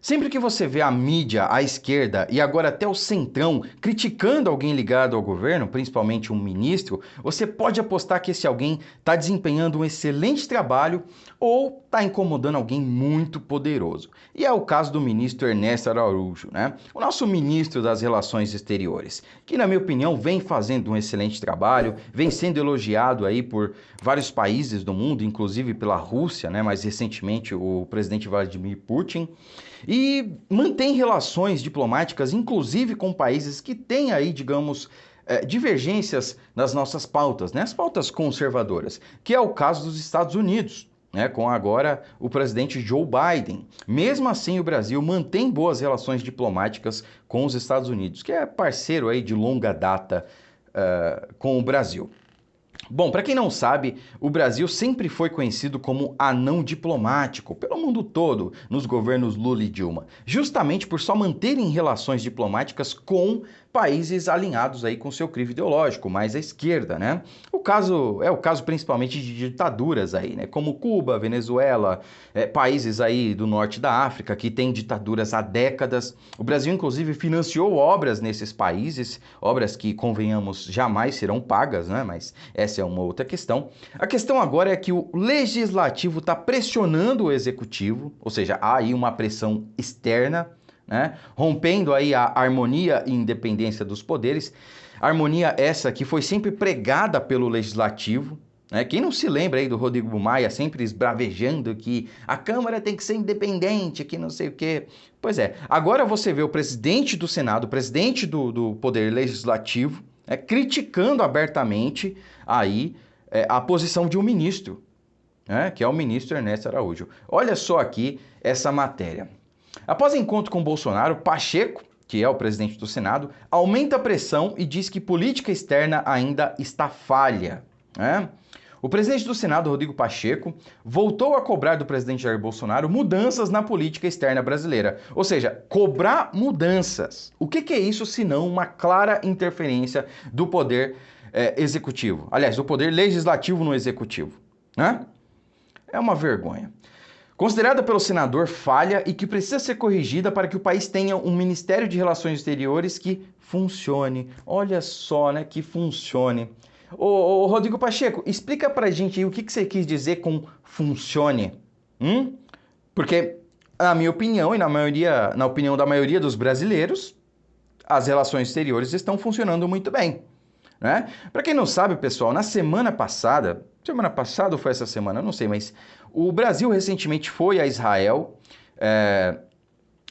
Sempre que você vê a mídia, a esquerda e agora até o centrão criticando alguém ligado ao governo, principalmente um ministro, você pode apostar que esse alguém está desempenhando um excelente trabalho ou está incomodando alguém muito poderoso. E é o caso do ministro Ernesto Araújo, né? O nosso ministro das Relações Exteriores, que na minha opinião vem fazendo um excelente trabalho, vem sendo elogiado aí por vários países do mundo, inclusive pela Rússia, né? Mais recentemente o presidente Vladimir Putin. E mantém relações diplomáticas, inclusive com países que têm aí, digamos, divergências nas nossas pautas, né? As pautas conservadoras, que é o caso dos Estados Unidos, né? Com agora o presidente Joe Biden. Mesmo assim, o Brasil mantém boas relações diplomáticas com os Estados Unidos, que é parceiro aí de longa data com o Brasil. Bom, para quem não sabe, o Brasil sempre foi conhecido como anão diplomático pelo mundo todo nos governos Lula e Dilma, justamente por só manterem relações diplomáticas com países alinhados aí com seu crivo ideológico, mais à esquerda, né? O caso principalmente de ditaduras aí, né? Como Cuba, Venezuela, países aí do norte da África que têm ditaduras há décadas. O Brasil, inclusive, financiou obras nesses países, obras que, convenhamos, jamais serão pagas, né? Mas essa é uma outra questão. A questão agora é que o legislativo está pressionando o executivo, ou seja, há aí uma pressão externa, né? Rompendo aí a harmonia e independência dos poderes, harmonia essa que foi sempre pregada pelo legislativo, né? Quem não se lembra aí do Rodrigo Maia sempre esbravejando que a Câmara tem que ser independente, que não sei o quê. Pois é, agora você vê o presidente do Senado, o presidente do Poder Legislativo, criticando abertamente aí a posição de um ministro, né? Que é o ministro Ernesto Araújo. Olha só aqui essa matéria. Após encontro com Bolsonaro, Pacheco, que é o presidente do Senado, aumenta a pressão e diz que política externa ainda está falha, né? O presidente do Senado, Rodrigo Pacheco, voltou a cobrar do presidente Jair Bolsonaro mudanças na política externa brasileira. Ou seja, cobrar mudanças. O que é isso senão uma clara interferência do poder executivo? Aliás, do poder legislativo no executivo, né? É uma vergonha. Considerada pelo senador falha e que precisa ser corrigida para que o país tenha um Ministério de Relações Exteriores que funcione. Olha só, né? Que funcione. Ô Rodrigo Pacheco, explica pra gente aí o que você quis dizer com funcione. Porque, na minha opinião e na opinião da maioria dos brasileiros, as relações exteriores estão funcionando muito bem, né? Para quem não sabe, pessoal, na semana passada ou foi essa semana, eu não sei, mas o Brasil recentemente foi a Israel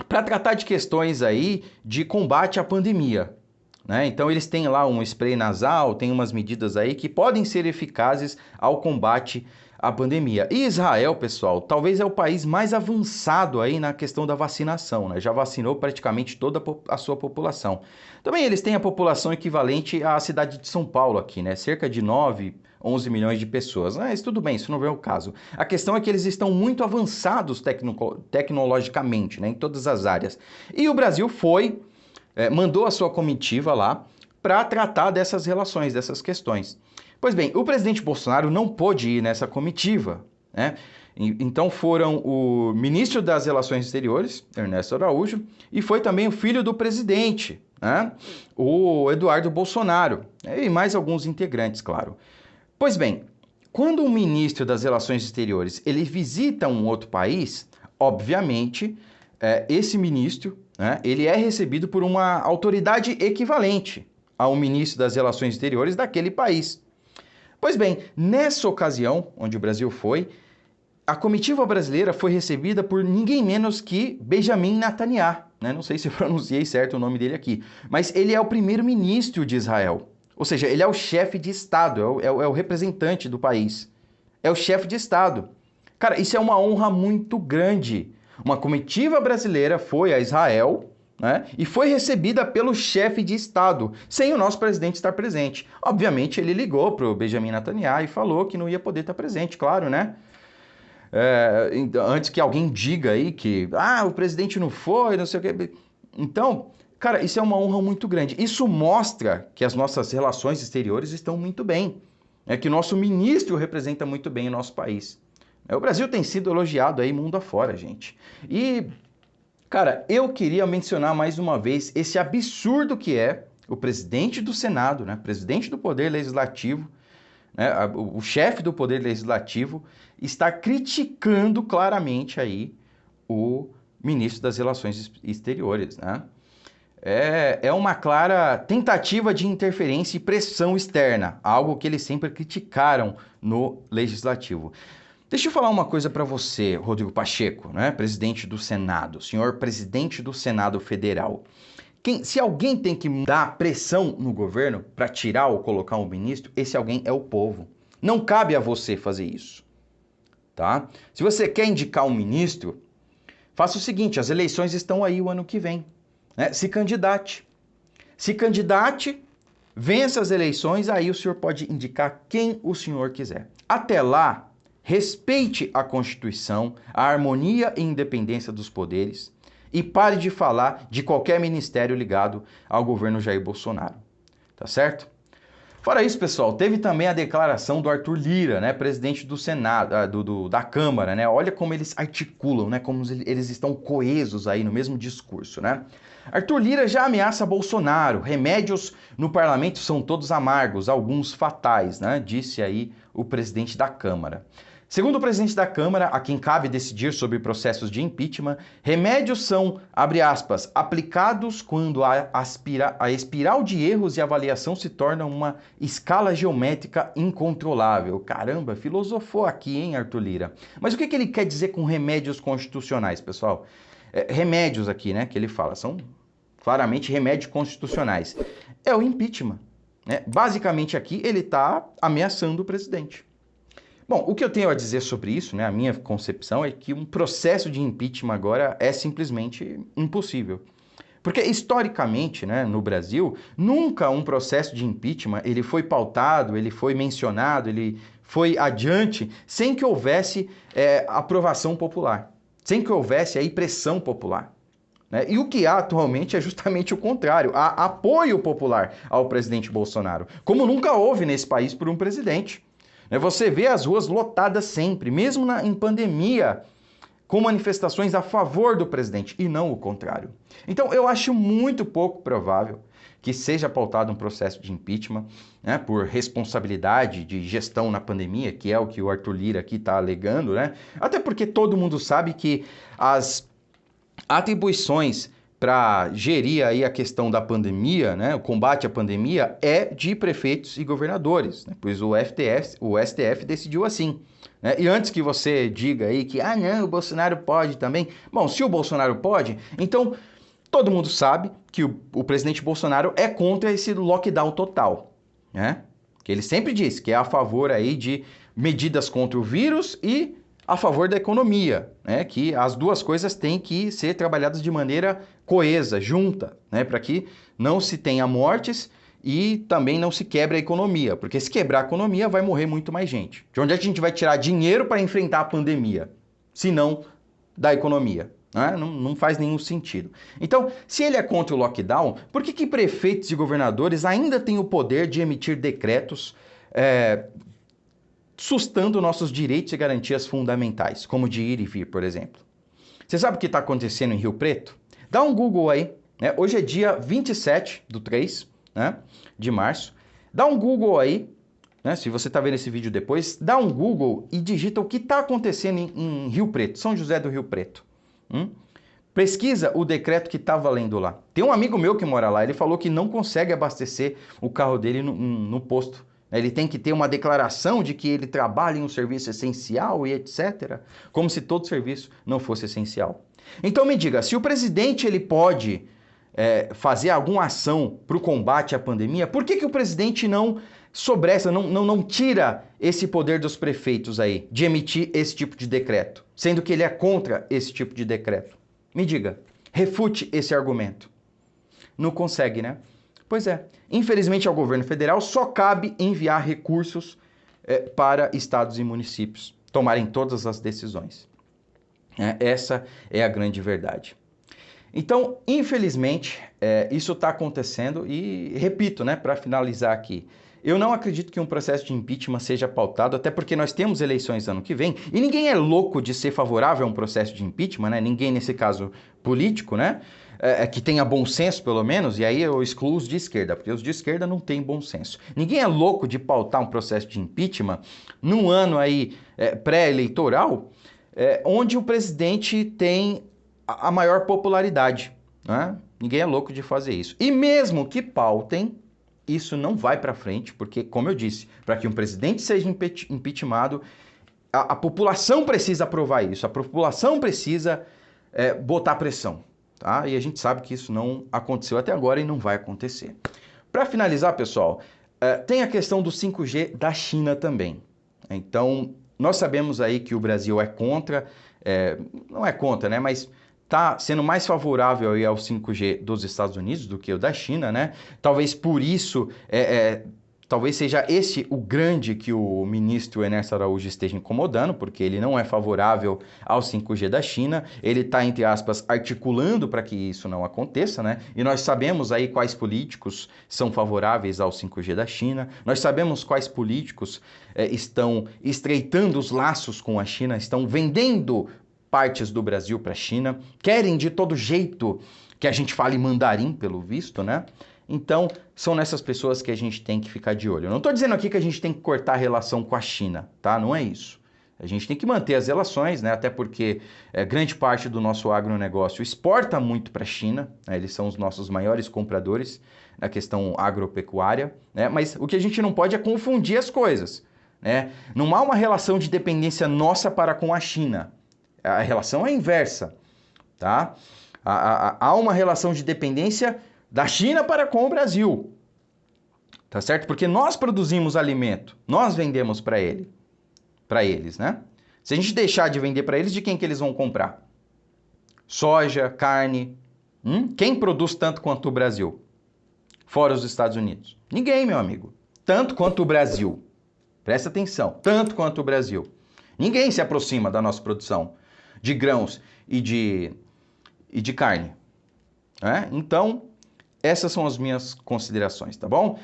para tratar de questões aí de combate à pandemia, né? Então eles têm lá um spray nasal, tem umas medidas aí que podem ser eficazes ao combate à pandemia. E Israel, pessoal, talvez é o país mais avançado aí na questão da vacinação, né? Já vacinou praticamente toda a sua população. Também eles têm a população equivalente à cidade de São Paulo aqui, né? Cerca de 11 milhões de pessoas. Mas tudo bem, isso não é o caso. A questão é que eles estão muito avançados tecnologicamente, né? Em todas as áreas. E o Brasil mandou a sua comitiva lá para tratar dessas relações, dessas questões. Pois bem, o presidente Bolsonaro não pôde ir nessa comitiva, né? Então foram o ministro das Relações Exteriores, Ernesto Araújo, e foi também o filho do presidente, né? O Eduardo Bolsonaro, e mais alguns integrantes, claro. Pois bem, quando um ministro das Relações Exteriores ele visita um outro país, obviamente, esse ministro, né, ele é recebido por uma autoridade equivalente ao ministro das Relações Exteriores daquele país. Pois bem, nessa ocasião, onde o Brasil foi, a comitiva brasileira foi recebida por ninguém menos que Benjamin Netanyahu, né? Não sei se eu pronunciei certo o nome dele aqui, mas ele é o primeiro-ministro de Israel. Ou seja, ele é o chefe de Estado, é o representante do país. É o chefe de Estado. Cara, isso é uma honra muito grande. Uma comitiva brasileira foi a Israel, né, e foi recebida pelo chefe de Estado, sem o nosso presidente estar presente. Obviamente, ele ligou para o Benjamin Netanyahu e falou que não ia poder estar presente, claro, né? Antes que alguém diga aí que o presidente não foi, não sei o quê. Então, cara, isso é uma honra muito grande. Isso mostra que as nossas relações exteriores estão muito bem. Que o nosso ministro representa muito bem o nosso país. O Brasil tem sido elogiado aí mundo afora, gente. E Cara, eu queria mencionar mais uma vez esse absurdo que é o presidente do Senado, né, presidente do Poder Legislativo, né, o chefe do Poder Legislativo, está criticando claramente aí o ministro das Relações Exteriores, né? É uma clara tentativa de interferência e pressão externa, algo que eles sempre criticaram no Legislativo. Deixa eu falar uma coisa para você, Rodrigo Pacheco, né? Presidente do Senado, senhor presidente do Senado Federal. Se alguém tem que dar pressão no governo para tirar ou colocar um ministro, esse alguém é o povo. Não cabe a você fazer isso, tá? Se você quer indicar um ministro, faça o seguinte, as eleições estão aí o ano que vem, né? Se candidate. Se candidate, vença as eleições, aí o senhor pode indicar quem o senhor quiser. Até lá, respeite a Constituição, a harmonia e independência dos poderes e pare de falar de qualquer ministério ligado ao governo Jair Bolsonaro, tá certo? Fora isso, pessoal, teve também a declaração do Arthur Lira, né, presidente do Senado, da Câmara, né? Olha como eles articulam, né, como eles estão coesos aí no mesmo discurso, né? Arthur Lira já ameaça Bolsonaro. Remédios no parlamento são todos amargos, alguns fatais, né? Disse aí o presidente da Câmara. Segundo o presidente da Câmara, a quem cabe decidir sobre processos de impeachment, remédios são, abre aspas, aplicados quando a espiral de erros e avaliação se torna uma escala geométrica incontrolável. Caramba, filosofou aqui, hein, Arthur Lira? Mas o que ele quer dizer com remédios constitucionais, pessoal? Remédios aqui, né, que ele fala, são claramente remédios constitucionais. É o impeachment, né? Basicamente aqui ele está ameaçando o presidente. Bom, o que eu tenho a dizer sobre isso, né, a minha concepção é que um processo de impeachment agora é simplesmente impossível. Porque historicamente, né, no Brasil, nunca um processo de impeachment ele foi pautado, ele foi mencionado, ele foi adiante sem que houvesse aprovação popular, sem que houvesse aí pressão popular, né? E o que há atualmente é justamente o contrário, há apoio popular ao presidente Bolsonaro, como nunca houve nesse país por um presidente. Você vê as ruas lotadas sempre, mesmo em pandemia, com manifestações a favor do presidente e não o contrário. Então, eu acho muito pouco provável que seja pautado um processo de impeachment, né, por responsabilidade de gestão na pandemia, que é o que o Arthur Lira aqui está alegando, né? Até porque todo mundo sabe que as atribuições para gerir aí a questão da pandemia, né, o combate à pandemia, é de prefeitos e governadores, né, pois o STF decidiu assim. Né? E antes que você diga aí que, não, o Bolsonaro pode também. Bom, se o Bolsonaro pode, então todo mundo sabe que o presidente Bolsonaro é contra esse lockdown total, né? Que ele sempre diz que é a favor aí de medidas contra o vírus e a favor da economia, né? Que as duas coisas têm que ser trabalhadas de maneira coesa, junta, né? Para que não se tenha mortes e também não se quebre a economia, porque se quebrar a economia vai morrer muito mais gente. De onde é que a gente vai tirar dinheiro para enfrentar a pandemia? Se não da economia, né? Não faz nenhum sentido. Então, se ele é contra o lockdown, por que prefeitos e governadores ainda têm o poder de emitir decretos sustando nossos direitos e garantias fundamentais, como de ir e vir, por exemplo? Você sabe o que está acontecendo em Rio Preto? Dá um Google aí, né? Hoje é dia 27/3, né, de março. Dá um Google aí, né? Se você está vendo esse vídeo depois, dá um Google e digita o que está acontecendo em Rio Preto, São José do Rio Preto. Pesquisa o decreto que está valendo lá. Tem um amigo meu que mora lá, ele falou que não consegue abastecer o carro dele no posto. Ele tem que ter uma declaração de que ele trabalha em um serviço essencial e etc. Como se todo serviço não fosse essencial. Então me diga, se o presidente ele pode fazer alguma ação para o combate à pandemia, por que o presidente não sobressa, não tira esse poder dos prefeitos aí de emitir esse tipo de decreto, sendo que ele é contra esse tipo de decreto? Me diga, refute esse argumento. Não consegue, né? Pois é, infelizmente ao governo federal só cabe enviar recursos para estados e municípios tomarem todas as decisões. Essa é a grande verdade. Então, infelizmente, isso está acontecendo e, repito, né, para finalizar aqui, eu não acredito que um processo de impeachment seja pautado, até porque nós temos eleições ano que vem, e ninguém é louco de ser favorável a um processo de impeachment, né? Ninguém, nesse caso, político, né? Que tenha bom senso, pelo menos, e aí eu excluo os de esquerda, porque os de esquerda não têm bom senso. Ninguém é louco de pautar um processo de impeachment num ano aí pré-eleitoral, onde o presidente tem a maior popularidade, né? Ninguém é louco de fazer isso. E mesmo que pautem, isso não vai para frente, porque, como eu disse, para que um presidente seja impeachmentado, a população precisa aprovar isso, a população precisa botar pressão, tá? E a gente sabe que isso não aconteceu até agora e não vai acontecer. Para finalizar, pessoal, tem a questão do 5G da China também. Então, nós sabemos aí que o Brasil é contra, não é contra, né? Mas está sendo mais favorável aí ao 5G dos Estados Unidos do que o da China, né? Talvez por isso, talvez seja esse o grande que o ministro Ernesto Araújo esteja incomodando, porque ele não é favorável ao 5G da China, ele está, entre aspas, articulando para que isso não aconteça, né? E nós sabemos aí quais políticos são favoráveis ao 5G da China, nós sabemos quais políticos estão estreitando os laços com a China, estão vendendo partes do Brasil para a China, querem de todo jeito que a gente fale mandarim, pelo visto, né? Então, são nessas pessoas que a gente tem que ficar de olho. Eu não estou dizendo aqui que a gente tem que cortar a relação com a China, tá? Não é isso. A gente tem que manter as relações, né? Até porque grande parte do nosso agronegócio exporta muito para a China, né? Eles são os nossos maiores compradores na questão agropecuária, né? Mas o que a gente não pode é confundir as coisas, né? Não há uma relação de dependência nossa para com a China. A relação é inversa, tá? Há uma relação de dependência da China para com o Brasil, tá certo? Porque nós produzimos alimento, nós vendemos para eles, né? Se a gente deixar de vender para eles, de quem que eles vão comprar? Soja, carne. Quem produz tanto quanto o Brasil? Fora os Estados Unidos? Ninguém, meu amigo. Tanto quanto o Brasil. Presta atenção, tanto quanto o Brasil. Ninguém se aproxima da nossa produção de grãos e de carne. Então, essas são as minhas considerações, tá bom?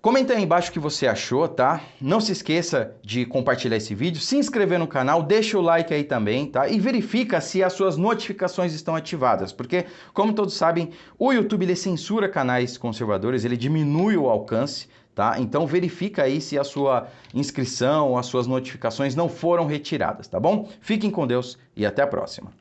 Comenta aí embaixo o que você achou, tá? Não se esqueça de compartilhar esse vídeo, se inscrever no canal, deixa o like aí também, tá? E verifica se as suas notificações estão ativadas, porque, como todos sabem, o YouTube ele censura canais conservadores, ele diminui o alcance, tá? Então verifica aí se a sua inscrição, as suas notificações não foram retiradas, tá bom? Fiquem com Deus e até a próxima.